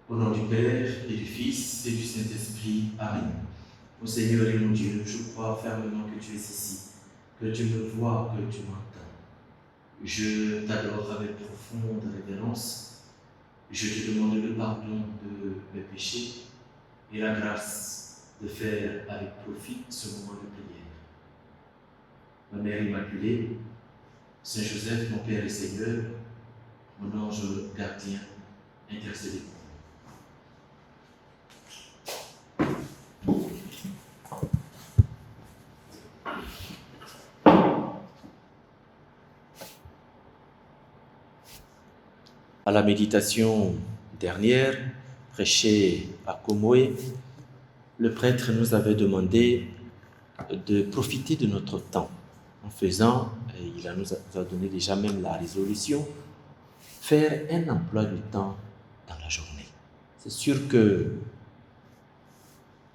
Au nom du Père et du Fils et du Saint-Esprit. Amen. Mon Seigneur et mon Dieu, je crois fermement que tu es ici, que tu me vois, que tu m'entends. Je t'adore avec profonde révérence. Je te demande le pardon de mes péchés et la grâce de faire avec profit ce moment de prière. Ma Mère Immaculée, Saint Joseph, mon Père et Seigneur, mon ange gardien, intercédez pour moi. À la méditation dernière, prêchée à Komoé, le prêtre nous avait demandé de profiter de notre temps en faisant, et il nous a donné déjà même la résolution, faire un emploi du temps dans la journée. C'est sûr que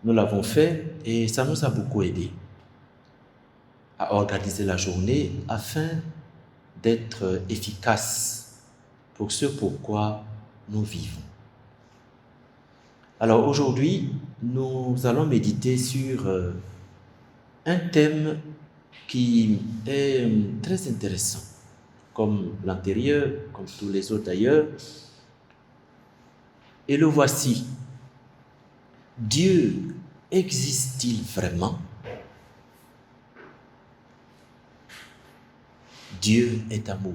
nous l'avons fait et ça nous a beaucoup aidé à organiser la journée afin d'être efficace pour ce pourquoi nous vivons. Alors aujourd'hui, nous allons méditer sur un thème qui est très intéressant, comme l'antérieur, comme tous les autres d'ailleurs. Et le voici. Dieu existe-t-il vraiment? Dieu est amour.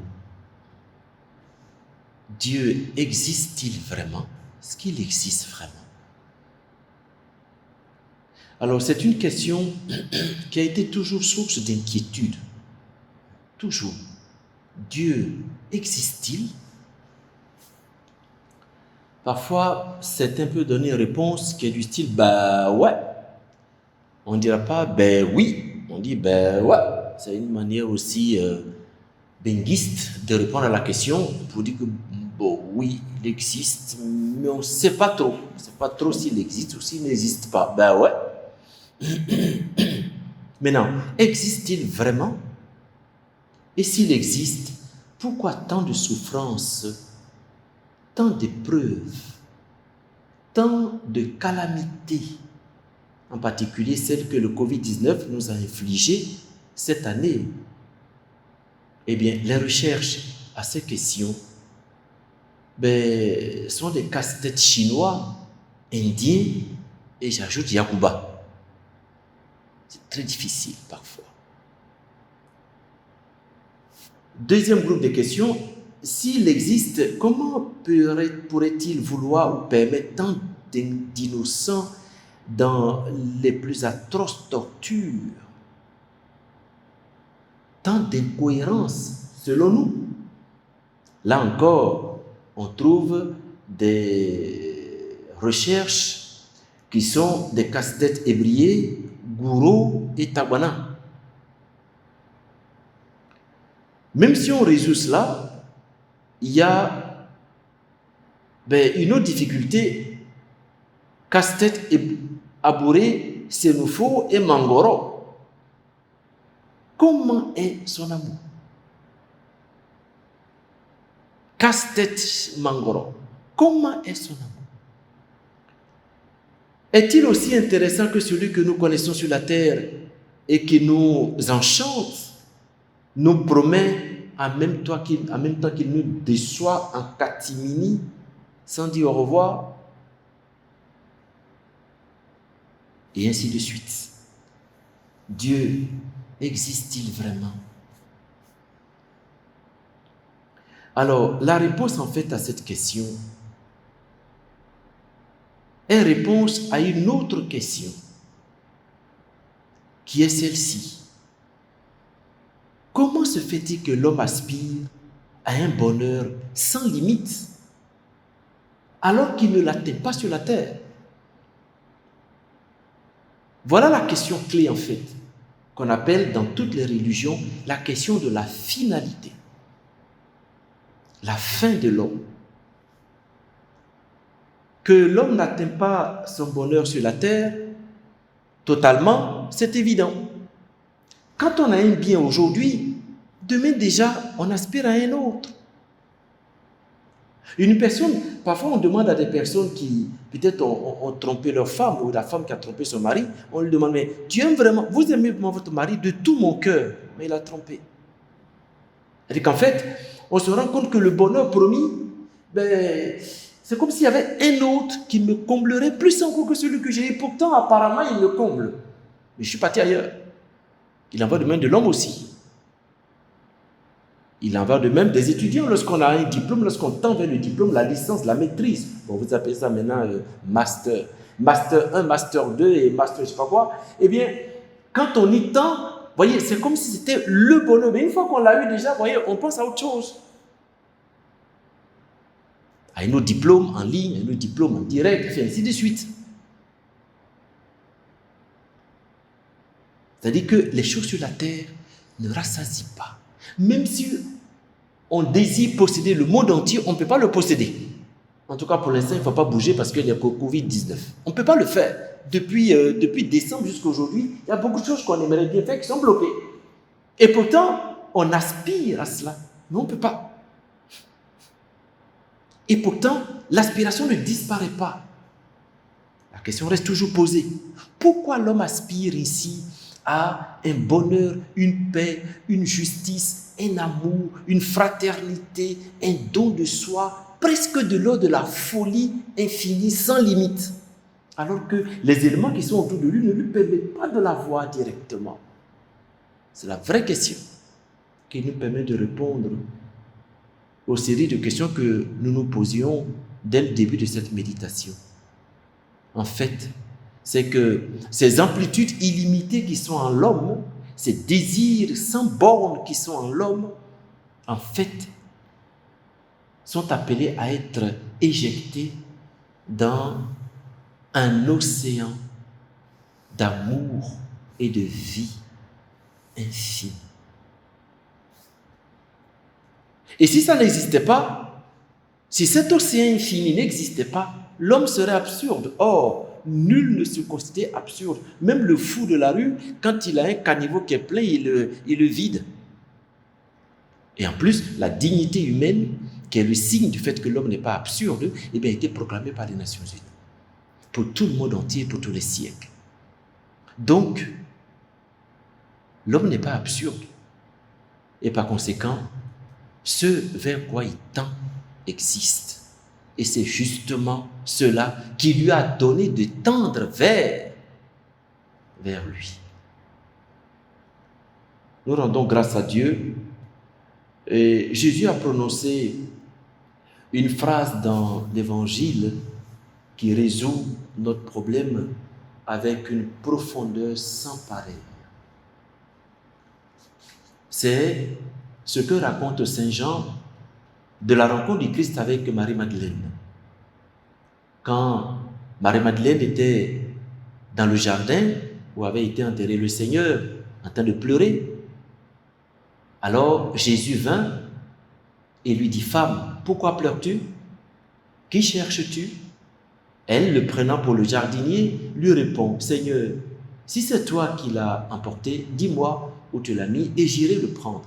Dieu existe-t-il vraiment? Est-ce qu'il existe vraiment? Alors, c'est une question qui a été toujours source d'inquiétude. Toujours. Dieu existe-t-il? Parfois, certains peuvent donner une réponse qui est du style « bah ouais ». On ne dira pas « ben oui ». On dit « ben ouais ». C'est une manière aussi benguiste de répondre à la question pour dire que bon, oui, il existe, mais on ne sait pas trop. On ne sait pas trop s'il existe ou s'il n'existe pas. Ben ouais. Maintenant, existe-t-il vraiment? Et s'il existe, pourquoi tant de souffrances, tant d'épreuves, tant de calamités, en particulier celles que le Covid-19 nous a infligées cette année? Eh bien, les recherches à ces questions sont des casse-têtes chinois, indiens et j'ajoute Yakuba. C'est très difficile parfois. Deuxième groupe de questions, s'il existe, comment pourrait-il vouloir ou permettre tant d'innocents dans les plus atroces tortures, tant d'incohérences selon nous? Là encore, on trouve des recherches qui sont des casse-têtes ébriés, Gouraud et Tabana. Même si on résout cela, il y a une autre difficulté. Casse-tête Abouré, Sénoufo et Mangoro. Comment est son amour? Casse-tête Mangoro. Comment est son amour? Est-il aussi intéressant que celui que nous connaissons sur la terre et qui nous enchante, nous promet en même temps qu'il nous déçoit en catimini sans dire au revoir? Et ainsi de suite. Dieu existe-t-il vraiment? Alors, la réponse en fait à cette question est réponse à une autre question, qui est celle-ci. Comment se fait-il que l'homme aspire à un bonheur sans limite, alors qu'il ne l'atteint pas sur la terre? Voilà la question clé en fait, qu'on appelle dans toutes les religions la question de la finalité, la fin de l'homme. Que l'homme n'atteint pas son bonheur sur la terre, totalement, c'est évident. Quand on a un bien aujourd'hui, demain déjà, on aspire à un autre. Une personne, parfois on demande à des personnes qui peut-être ont trompé leur femme ou la femme qui a trompé son mari, on lui demande, mais tu aimes vraiment, vous aimez vraiment votre mari de tout mon cœur, mais il a trompé. C'est-à-dire qu'en fait, on se rend compte que le bonheur promis, c'est comme s'il y avait un autre qui me comblerait plus encore que celui que j'ai. Et pourtant, apparemment, il me comble. Mais je suis parti ailleurs. Il en va de même de l'homme aussi. Il en va de même des étudiants. Lorsqu'on a un diplôme, lorsqu'on tend vers le diplôme, la licence, la maîtrise, bon, vous appelez ça maintenant master. Master 1, master 2 et master je ne sais pas quoi. Eh bien, quand on y tend, voyez, c'est comme si c'était le bonheur. Mais une fois qu'on l'a eu déjà, voyez, on pense à autre chose. À un autre diplôme en ligne, un autre diplôme en direct, et ainsi de suite. C'est-à-dire que les choses sur la terre ne rassasient pas. Même si on désire posséder le monde entier, on ne peut pas le posséder. En tout cas, pour l'instant, il ne faut pas bouger parce qu'il y a le Covid-19. On ne peut pas le faire. Depuis décembre jusqu'à aujourd'hui, il y a beaucoup de choses qu'on aimerait bien faire qui sont bloquées. Et pourtant, on aspire à cela, mais on ne peut pas. Et pourtant, l'aspiration ne disparaît pas. La question reste toujours posée. Pourquoi l'homme aspire ici à un bonheur, une paix, une justice, un amour, une fraternité, un don de soi, presque de l'ordre de la folie infinie, sans limite, alors que les éléments qui sont autour de lui ne lui permettent pas de l'avoir directement? C'est la vraie question qui nous permet de répondre aux séries de questions que nous nous posions dès le début de cette méditation. En fait, c'est que ces amplitudes illimitées qui sont en l'homme, ces désirs sans bornes qui sont en l'homme, en fait, sont appelés à être éjectés dans un océan d'amour et de vie infini. Et si ça n'existait pas, si cet océan infini n'existait pas, l'homme serait absurde. Or, nul ne se considère absurde. Même le fou de la rue, quand il a un caniveau qui est plein, il le vide. Et en plus, la dignité humaine, qui est le signe du fait que l'homme n'est pas absurde, eh bien, a été proclamée par les Nations Unies. Pour tout le monde entier, pour tous les siècles. Donc, l'homme n'est pas absurde. Et par conséquent, ce vers quoi il tend existe. Et c'est justement cela qui lui a donné de tendre vers lui. Nous rendons grâce à Dieu. Et Jésus a prononcé une phrase dans l'Évangile qui résout notre problème avec une profondeur sans pareille. C'est ce que raconte Saint Jean de la rencontre du Christ avec Marie-Madeleine. Quand Marie-Madeleine était dans le jardin où avait été enterré le Seigneur, en train de pleurer, alors Jésus vint et lui dit, « Femme, pourquoi pleures-tu? Qui cherches-tu » Elle, le prenant pour le jardinier, lui répond, « Seigneur, si c'est toi qui l'as emporté, dis-moi où tu l'as mis et j'irai le prendre. »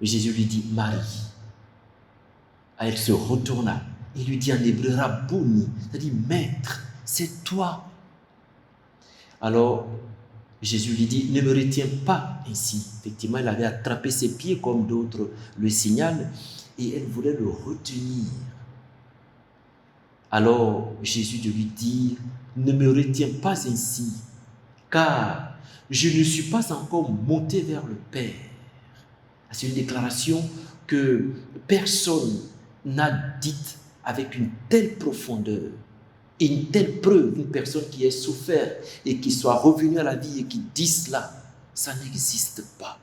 Jésus lui dit, « Marie. » Elle se retourna et lui dit en hébreu, « Rabbouni », c'est-à-dire, « Maître, c'est toi. » Alors, Jésus lui dit, « Ne me retiens pas ainsi. » Effectivement, elle avait attrapé ses pieds comme d'autres le signalent et elle voulait le retenir. Alors, Jésus de lui dire, « Ne me retiens pas ainsi, car je ne suis pas encore monté vers le Père. » C'est une déclaration que personne n'a dite avec une telle profondeur et une telle preuve. Une personne qui ait souffert et qui soit revenue à la vie et qui dit cela, ça n'existe pas.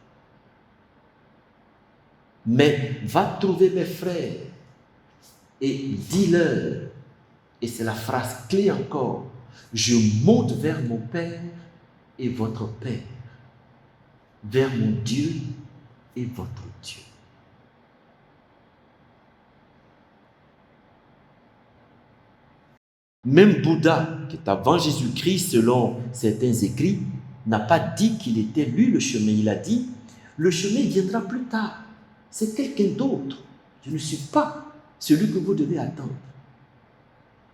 Mais va trouver mes frères et dis-leur, et c'est la phrase clé encore, je monte vers mon Père et votre Père, vers mon Dieu et votre Dieu. Même Bouddha, qui est avant Jésus-Christ, selon certains écrits, n'a pas dit qu'il était lui le chemin. Il a dit, le chemin viendra plus tard. C'est quelqu'un d'autre. Je ne suis pas celui que vous devez attendre.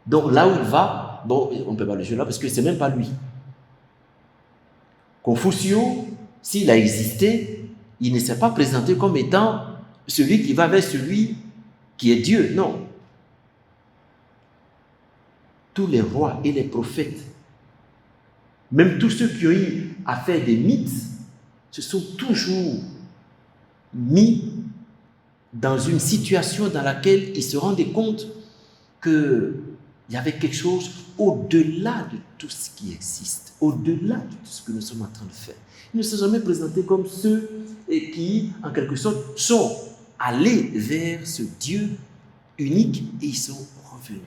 Donc là où il va, bon, on ne peut pas le juger là parce que ce n'est même pas lui. Confucio, s'il a existé, il ne s'est pas présenté comme étant celui qui va vers celui qui est Dieu. Non. Tous les rois et les prophètes, même tous ceux qui ont eu à faire des mythes, se sont toujours mis dans une situation dans laquelle ils se rendaient compte qu'il y avait quelque chose au-delà de tout ce qui existe, au-delà de tout ce que nous sommes en train de faire. Ils ne se sont jamais présentés comme ceux qui, en quelque sorte, sont allés vers ce Dieu unique et ils sont revenus.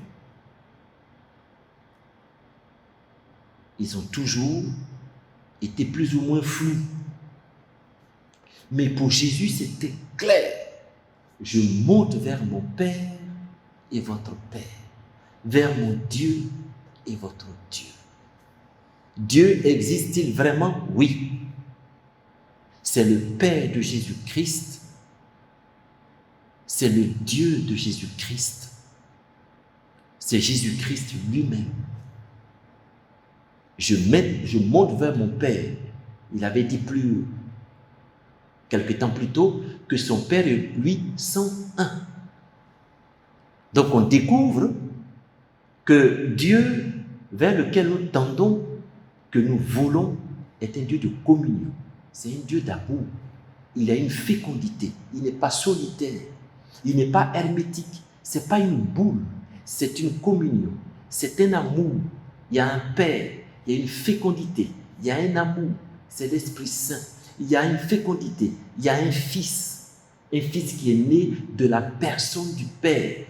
Ils ont toujours été plus ou moins flous. Mais pour Jésus, c'était clair. Je monte vers mon Père et votre Père, vers mon Dieu et votre Dieu. Dieu existe-t-il vraiment? Oui. C'est le Père de Jésus-Christ. C'est le Dieu de Jésus-Christ. C'est Jésus-Christ lui-même. Je monte vers mon Père. Il avait dit quelque temps plus tôt que son Père et lui sont un. Donc on découvre que Dieu vers lequel nous tendons, que nous voulons, est un Dieu de communion. C'est un Dieu d'amour. Il a une fécondité. Il n'est pas solitaire. Il n'est pas hermétique. Ce n'est pas une boule. C'est une communion. C'est un amour. Il y a un Père. Il y a une fécondité. Il y a un amour. C'est l'Esprit Saint. Il y a une fécondité. Il y a un fils. Un fils qui est né de la personne du Père.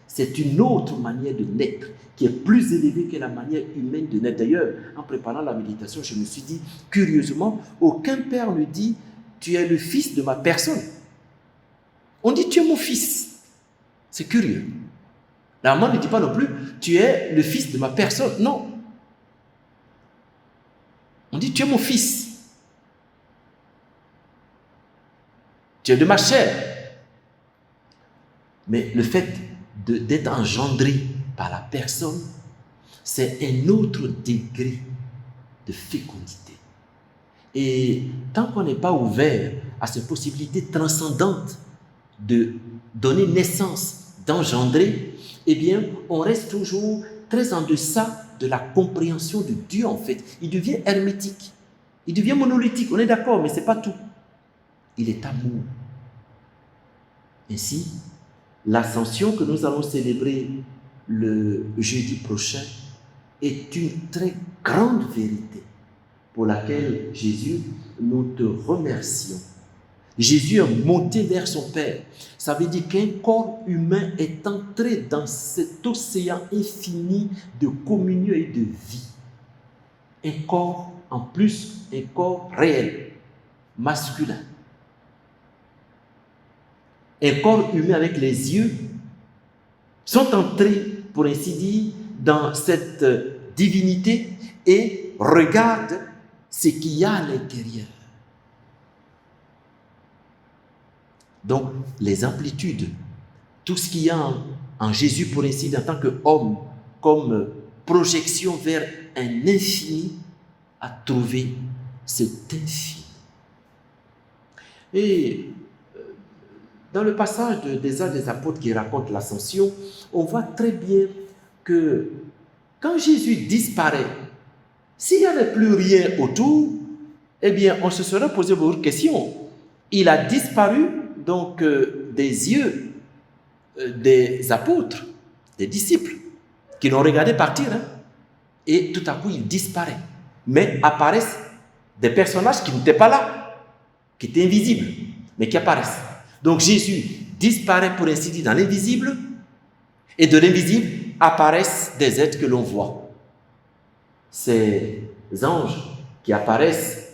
C'est une autre manière de naître qui est plus élevée que la manière humaine de naître. D'ailleurs, en préparant la méditation, je me suis dit, curieusement, aucun père ne dit « tu es le fils de ma personne ». On dit « tu es mon fils ». C'est curieux. La maman ne dit pas non plus « tu es le fils de ma personne ». Non. On dit « tu es mon fils ». Tu es de ma chair. Mais le fait d'être engendré par la personne, c'est un autre degré de fécondité. Et tant qu'on n'est pas ouvert à ces possibilités transcendantes de donner naissance, d'engendrer, eh bien, on reste toujours très en deçà de la compréhension de Dieu, en fait. Il devient hermétique, il devient monolithique, on est d'accord, mais ce n'est pas tout. Il est amour. Ainsi, l'ascension que nous allons célébrer le jeudi prochain est une très grande vérité pour laquelle Jésus, nous te remercions. Jésus est monté vers son Père. Ça veut dire qu'un corps humain est entré dans cet océan infini de communion et de vie. Un corps, en plus, un corps réel, masculin. Un corps humain avec les yeux sont entrés, pour ainsi dire, dans cette divinité et regardent ce qu'il y a à l'intérieur. Donc, les amplitudes, tout ce qu'il y a en Jésus, pour ainsi dire, en tant qu'homme, comme projection vers un infini, a trouvé cet infini. Et dans le passage des Actes des Apôtres qui raconte l'ascension, on voit très bien que quand Jésus disparaît, s'il n'y avait plus rien autour, eh bien, on se serait posé beaucoup de questions. Il a disparu donc des yeux des apôtres, des disciples, qui l'ont regardé partir, et tout à coup, il disparaît. Mais apparaissent des personnages qui n'étaient pas là, qui étaient invisibles, mais qui apparaissent. Donc Jésus disparaît, pour ainsi dire, dans l'invisible, et de l'invisible apparaissent des êtres que l'on voit. Ces anges qui apparaissent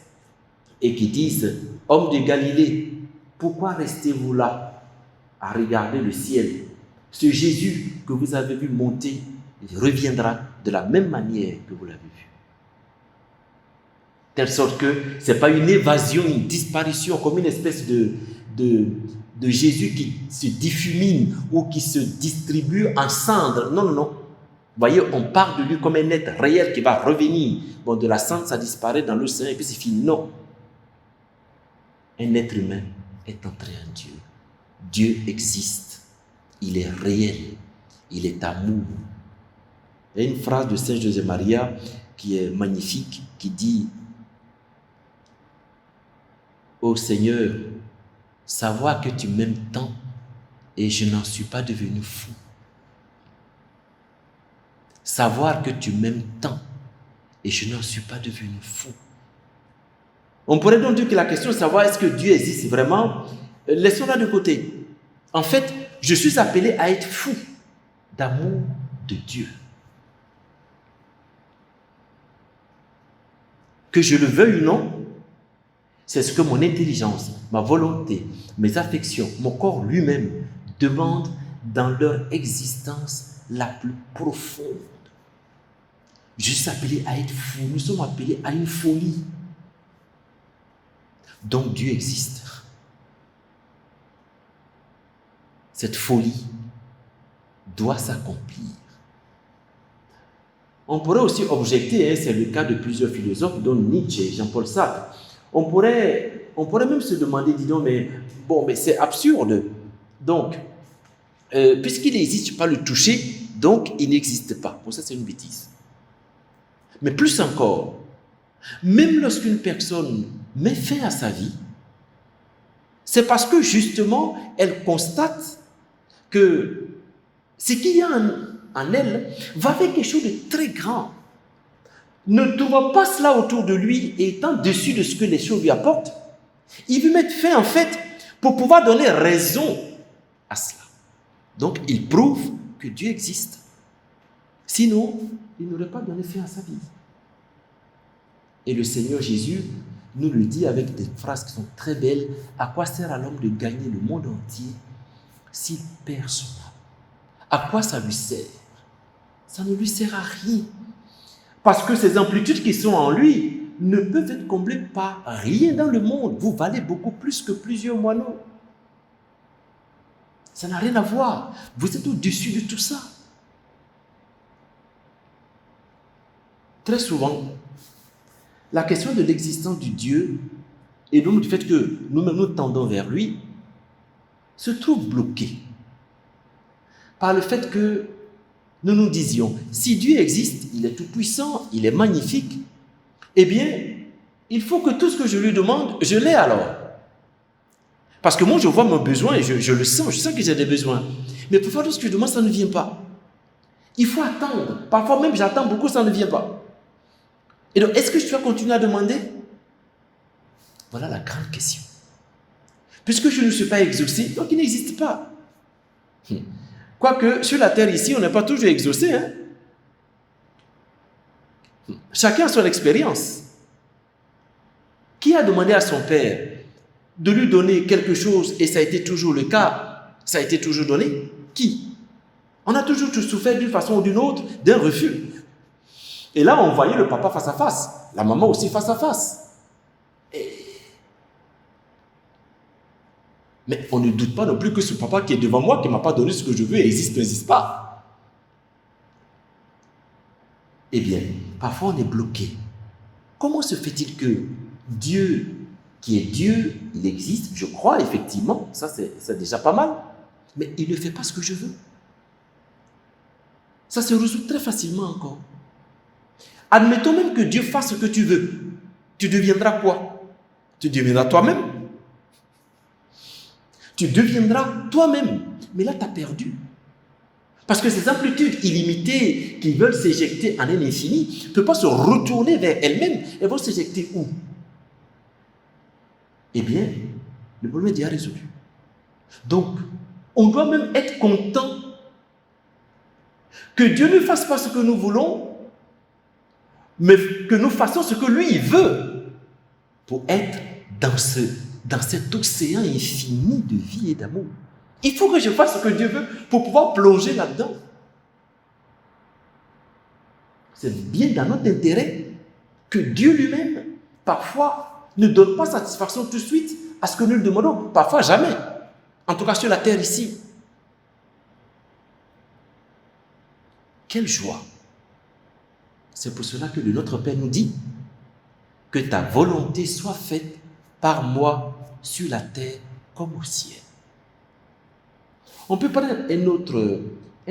et qui disent « Hommes de Galilée, pourquoi restez-vous là à regarder le ciel? Ce Jésus que vous avez vu monter, il reviendra de la même manière que vous l'avez vu. » Telle sorte que ce n'est pas une évasion, une disparition, comme une espèce de de Jésus qui se diffumine ou qui se distribue en cendres. Non, non, non. Vous voyez, on parle de lui comme un être réel qui va revenir. Bon, de la cendre, ça disparaît dans l'océan et puis c'est fini. Non. Un être humain est entré en Dieu. Dieu existe. Il est réel. Il est amour. Il y a une phrase de Saint José Maria qui est magnifique, qui dit « Ô Seigneur, savoir que tu m'aimes tant et je n'en suis pas devenu fou. Savoir que tu m'aimes tant et je n'en suis pas devenu fou. » On pourrait donc dire que la question de savoir est-ce que Dieu existe vraiment, laissons-la de côté. En fait, je suis appelé à être fou d'amour de Dieu. Que je le veuille ou non, c'est ce que mon intelligence, ma volonté, mes affections, mon corps lui-même demandent dans leur existence la plus profonde. Je suis appelé à être fou, nous sommes appelés à une folie. Donc Dieu existe. Cette folie doit s'accomplir. On pourrait aussi objecter, c'est le cas de plusieurs philosophes, dont Nietzsche, Jean-Paul Sartre. On pourrait même se demander, dis donc, mais c'est absurde. Donc, puisqu'il n'existe, je ne peux pas le toucher, donc il n'existe pas. Pour ça, c'est une bêtise. Mais plus encore, même lorsqu'une personne met fin à sa vie, c'est parce que justement, elle constate que ce qu'il y a en elle va vers quelque chose de très grand. Ne trouvant pas cela autour de lui et étant déçu de ce que les choses lui apportent, il veut mettre fin en fait pour pouvoir donner raison à cela. Donc il prouve que Dieu existe. Sinon, il n'aurait pas donné fin à sa vie. Et le Seigneur Jésus nous le dit avec des phrases qui sont très belles. À quoi sert à l'homme de gagner le monde entier s'il perd son âme? À quoi ça lui sert? Ça ne lui sert à rien. Parce que ces amplitudes qui sont en lui ne peuvent être comblées par rien dans le monde. Vous valez beaucoup plus que plusieurs moineaux. Ça n'a rien à voir. Vous êtes au-dessus de tout ça. Très souvent, la question de l'existence du Dieu et donc du fait que nous-mêmes nous tendons vers lui se trouve bloquée par le fait que nous nous disions, si Dieu existe, il est tout puissant, il est magnifique, eh bien, il faut que tout ce que je lui demande, je l'ai alors. Parce que moi, je vois mon besoin et je le sens, je sens que j'ai des besoins. Mais parfois, tout ce que je demande, ça ne vient pas. Il faut attendre. Parfois même, j'attends beaucoup, ça ne vient pas. Et donc, est-ce que je dois continuer à demander? Voilà la grande question. Puisque je ne suis pas exaucé, donc il n'existe pas. Quoique, sur la terre ici, on n'est pas toujours exaucé. Hein? Chacun a son expérience. Qui a demandé à son père de lui donner quelque chose et ça a été toujours le cas? Ça a été toujours donné? Qui? On a toujours souffert d'une façon ou d'une autre d'un refus. Et là, on voyait le papa face à face, la maman aussi face à face. Mais on ne doute pas non plus que ce papa qui est devant moi, qui ne m'a pas donné ce que je veux, existe, n'existe pas. Eh bien, parfois on est bloqué. Comment se fait-il que Dieu, qui est Dieu, il existe, je crois effectivement, ça c'est déjà pas mal, mais il ne fait pas ce que je veux. Ça se résout très facilement encore. Admettons même que Dieu fasse ce que tu veux. Tu deviendras quoi? Tu deviendras toi-même. Tu deviendras toi-même. Mais là, tu as perdu. Parce que ces amplitudes illimitées qui veulent s'éjecter en un infini ne peuvent pas se retourner vers elles-mêmes. Elles vont s'éjecter où? Eh bien, le problème est déjà résolu. Donc, on doit même être content que Dieu ne fasse pas ce que nous voulons, mais que nous fassions ce que lui, il veut pour être dans cet océan infini de vie et d'amour. Il faut que je fasse ce que Dieu veut pour pouvoir plonger là-dedans. C'est bien dans notre intérêt que Dieu lui-même, parfois, ne donne pas satisfaction tout de suite à ce que nous lui demandons. Parfois, jamais. En tout cas sur la terre ici. Quelle joie! C'est pour cela que le Notre Père nous dit que ta volonté soit faite par moi sur la terre comme au ciel. On peut prendre un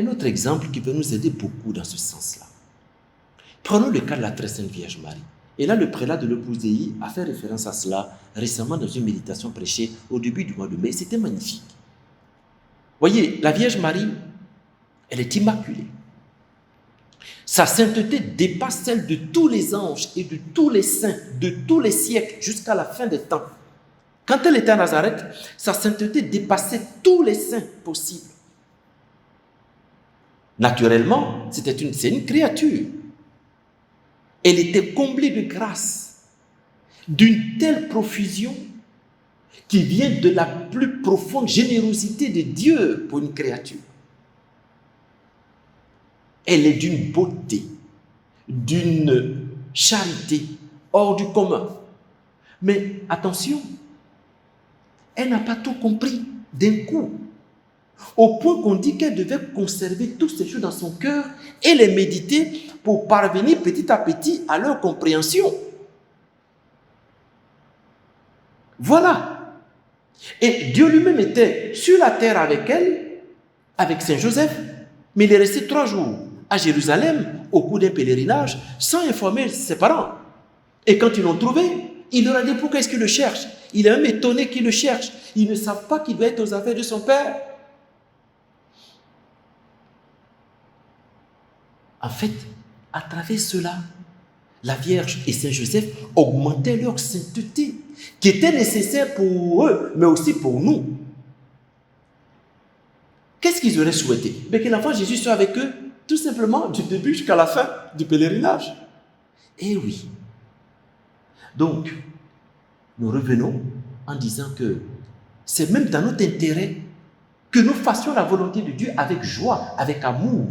autre exemple qui peut nous aider beaucoup dans ce sens-là. Prenons le cas de la très sainte Vierge Marie. Et là, le prélat de l'Opus a fait référence à cela récemment dans une méditation prêchée au début du mois de mai. C'était magnifique. Voyez, la Vierge Marie, elle est immaculée. Sa sainteté dépasse celle de tous les anges et de tous les saints, de tous les siècles, jusqu'à la fin des temps. Quand elle était à Nazareth, sa sainteté dépassait tous les saints possibles. Naturellement, c'est une créature. Elle était comblée de grâce, d'une telle profusion qui vient de la plus profonde générosité de Dieu pour une créature. Elle est d'une beauté, d'une charité hors du commun. Mais attention, elle n'a pas tout compris d'un coup, au point qu'on dit qu'elle devait conserver toutes ces choses dans son cœur et les méditer pour parvenir petit à petit à leur compréhension. Voilà. Et Dieu lui-même était sur la terre avec elle, avec Saint Joseph, mais il est resté 3 jours à Jérusalem au cours d'un pèlerinage sans informer ses parents. Et quand ils l'ont trouvé, il leur a dit pourquoi est-ce qu'ils le cherchent. Il est même étonné qu'ils le cherchent. Ils ne savent pas qu'il doit être aux affaires de son père. En fait, à travers cela, la Vierge et Saint Joseph augmentaient leur sainteté, qui était nécessaire pour eux, mais aussi pour nous. Qu'est-ce qu'ils auraient souhaité? Que l'enfant Jésus soit avec eux, tout simplement, du début jusqu'à la fin du pèlerinage. Eh oui. Donc, nous revenons en disant que c'est même dans notre intérêt que nous fassions la volonté de Dieu avec joie, avec amour,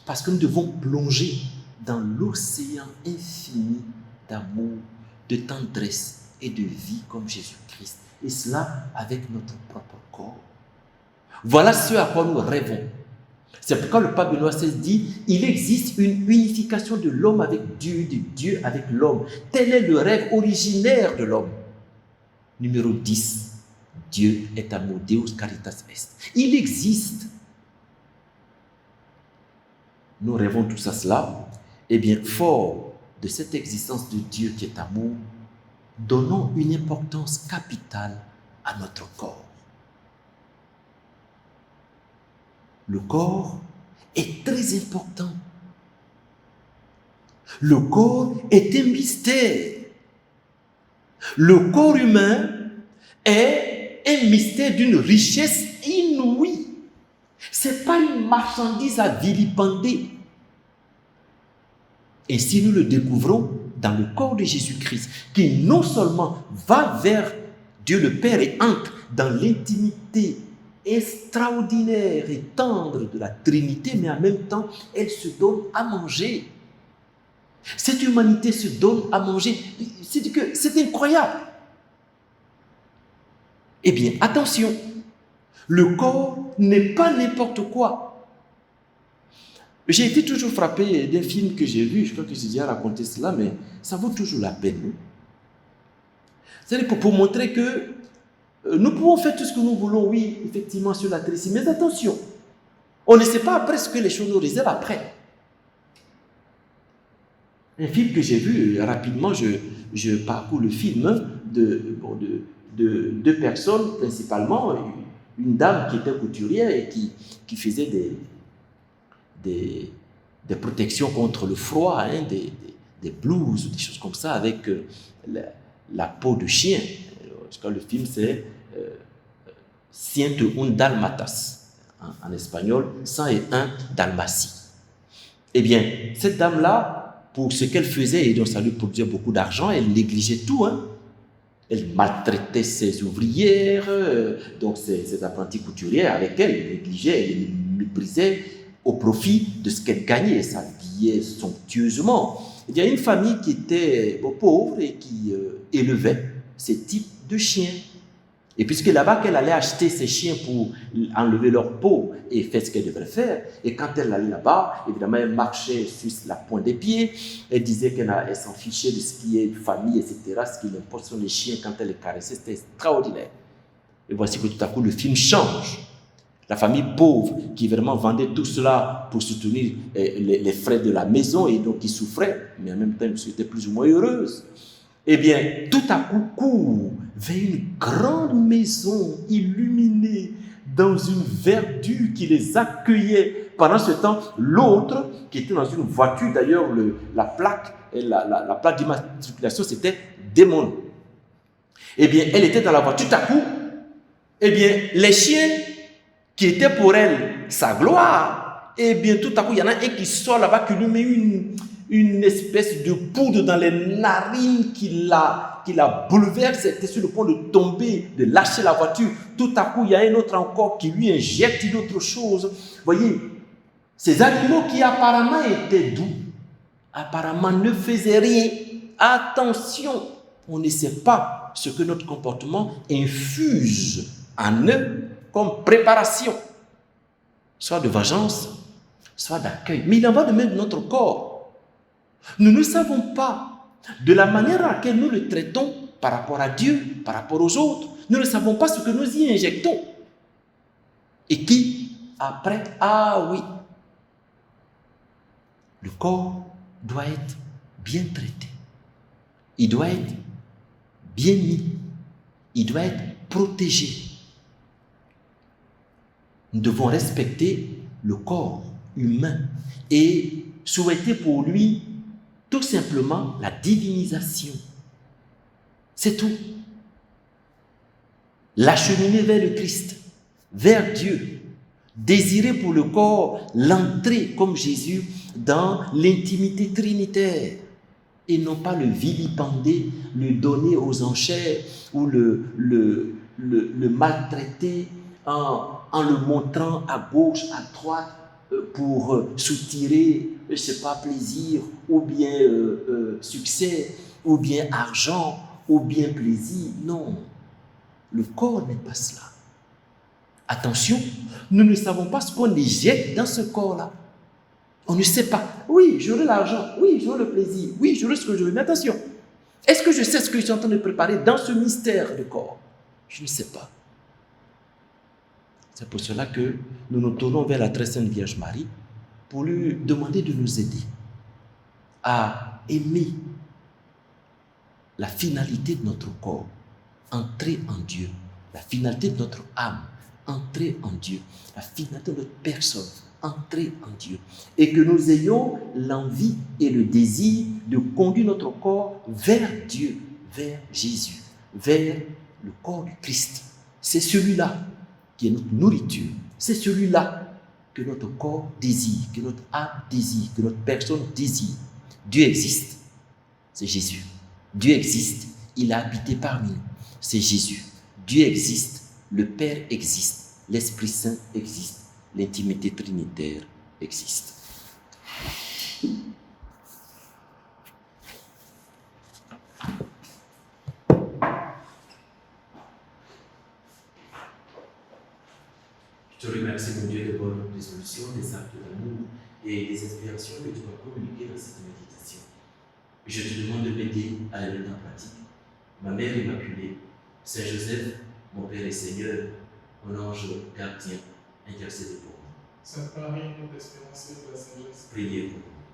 parce que nous devons plonger dans l'océan infini d'amour, de tendresse et de vie comme Jésus-Christ. Et cela avec notre propre corps. Voilà ce à quoi nous rêvons. C'est pourquoi le pape Benoît XVI dit « Il existe une unification de l'homme avec Dieu, de Dieu avec l'homme. Tel est le rêve originaire de l'homme. » Numéro 10. Dieu est amour, Deus caritas est. Il existe. Nous rêvons tous à cela. Eh bien, fort de cette existence de Dieu qui est amour, donnons une importance capitale à notre corps. Le corps est très important. Le corps est un mystère. Le corps humain est un mystère d'une richesse inouïe. Ce n'est pas une marchandise à vilipender. Et si nous le découvrons dans le corps de Jésus-Christ, qui non seulement va vers Dieu le Père et entre dans l'intimité extraordinaire et tendre de la Trinité, mais en même temps, elle se donne à manger. Cette humanité se donne à manger. C'est incroyable. Eh bien, attention, le corps n'est pas n'importe quoi. J'ai été toujours frappé d'un film que j'ai vu, je crois que j'ai déjà raconté cela, mais ça vaut toujours la peine. C'est-à-dire pour montrer que nous pouvons faire tout ce que nous voulons, oui, effectivement, sur la terre ici, mais attention, on ne sait pas après ce que les choses nous réservent après. Un film que j'ai vu, rapidement, je parcours le film de 2 personnes, principalement, une dame qui était couturière et qui faisait des protections contre le froid, hein, des blouses, des choses comme ça, avec la peau de chien. Le film, c'est Ciento un Dalmatas, en espagnol, 101 Dalmatie. Eh bien, cette dame-là, pour ce qu'elle faisait, et donc ça lui produisait beaucoup d'argent, elle négligeait tout. Hein. Elle maltraitait ses ouvrières, donc ses apprentis couturières avec elle, elle négligeait, elle les méprisait au profit de ce qu'elle gagnait. Elle s'habillait somptueusement. Il y a une famille qui était pauvre et qui élevait ces types de chiens. Et puisque là-bas qu'elle allait acheter ses chiens pour enlever leur peau et faire ce qu'elle devrait faire, et quand elle allait là-bas, évidemment, elle marchait sur la pointe des pieds, elle disait qu'elle s'en fichait de ce qui est famille, etc. Ce qui l'importe sont les chiens quand elle les caressait, c'était extraordinaire. Et voici que tout à coup, le film change. La famille pauvre qui vraiment vendait tout cela pour soutenir les frais de la maison et donc qui souffrait, mais en même temps, elle était plus ou moins heureuse. Eh bien, tout à coup, court vers une grande maison illuminée dans une verdure qui les accueillait. Pendant ce temps, l'autre, qui était dans une voiture, d'ailleurs, la plaque d'immatriculation, c'était démon. Eh bien, elle était dans la voiture, tout à coup, eh bien, les chiens qui étaient pour elle sa gloire, eh bien, tout à coup, il y en a un qui sort là-bas, qui lui met une espèce de poudre dans les narines qui la bouleverse. Elle était sur le point de tomber, de lâcher la voiture. Tout à coup, il y a un autre encore qui lui injecte une autre chose. Voyez, ces animaux qui apparemment étaient doux, apparemment ne faisaient rien. Attention, on ne sait pas ce que notre comportement infuse en eux comme préparation, soit de vengeance, soit d'accueil. Mais il en va de même de notre corps. Nous ne savons pas de la manière à laquelle nous le traitons par rapport à Dieu, par rapport aux autres. Nous ne savons pas ce que nous y injectons. Et qui, après, ah oui, le corps doit être bien traité. Il doit être bien mis. Il doit être protégé. Nous devons respecter le corps humain et souhaiter pour lui tout simplement la divinisation. C'est tout. L'acheminer vers le Christ, vers Dieu. Désirer pour le corps l'entrée comme Jésus dans l'intimité trinitaire et non pas le vilipender, le donner aux enchères ou le maltraiter en le montrant à gauche, à droite pour soutirer, je ne sais pas, plaisir ou bien succès ou bien argent ou bien plaisir. Non, le corps n'est pas cela. Attention, nous ne savons pas ce qu'on éjecte dans ce corps-là. On ne sait pas. Oui, j'aurai l'argent. Oui, j'aurai le plaisir. Oui, j'aurai ce que je veux. Mais attention, est-ce que je sais ce que je suis en train de préparer dans ce mystère de corps? Je ne sais pas. C'est pour cela que nous nous tournons vers la très sainte Vierge Marie pour lui demander de nous aider à aimer la finalité de notre corps, entrer en Dieu, la finalité de notre âme, entrer en Dieu, la finalité de notre personne, entrer en Dieu, et que nous ayons l'envie et le désir de conduire notre corps vers Dieu, vers Jésus, vers le corps du Christ. C'est celui-là qui est notre nourriture, c'est celui-là que notre corps désire, que notre âme désire, que notre personne désire. Dieu existe, c'est Jésus. Dieu existe, il a habité parmi nous, c'est Jésus. Dieu existe, le Père existe, l'Esprit Saint existe, l'intimité trinitaire existe. Je te remercie, mon Dieu, des bonnes résolutions, des actes d'amour et des inspirations que tu m'as communiquées dans cette méditation. Je te demande de m'aider à les mettre en pratique. Ma Mère Immaculée, Saint Joseph, mon Père et Seigneur, mon ange gardien, intercédez pour moi. Sainte Marie, notre espérance et de la sagesse. Priez pour moi.